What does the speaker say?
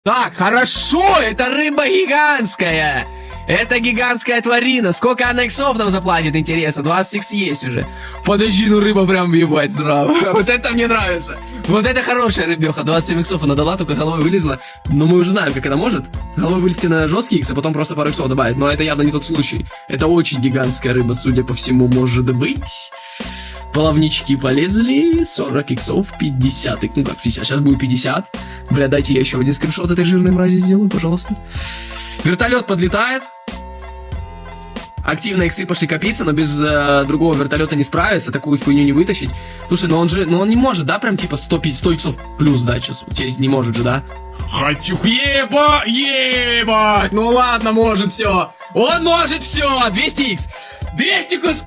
Так, хорошо, это рыба гигантская. Это гигантская тварина. Сколько она иксов нам заплатит, интересно? 20 икс есть уже. Подожди, ну рыба прям ебать здраво. Вот это мне нравится. Вот это хорошая рыбеха. 27 иксов она дала, только головой вылезла. Но мы уже знаем, как она может. Головой вылезти на жесткий икс, а потом просто пару иксов добавить. Но это явно не тот случай. Это очень гигантская рыба, судя по всему, может быть. Плавнички полезли, 40 иксов, 50, ну как 50, сейчас будет 50. Бля, дайте я еще один скриншот этой жирной мрази сделаю, пожалуйста. Вертолет подлетает. Активно иксы пошли копиться, но без другого вертолета не справится, такую хуйню не вытащить. Слушай, но он не может, да, прям типа 100 иксов плюс дать сейчас, теперь не может же, да? Хочу, ебать, ну ладно, может все. Он может все, 200 икс. 200 икс.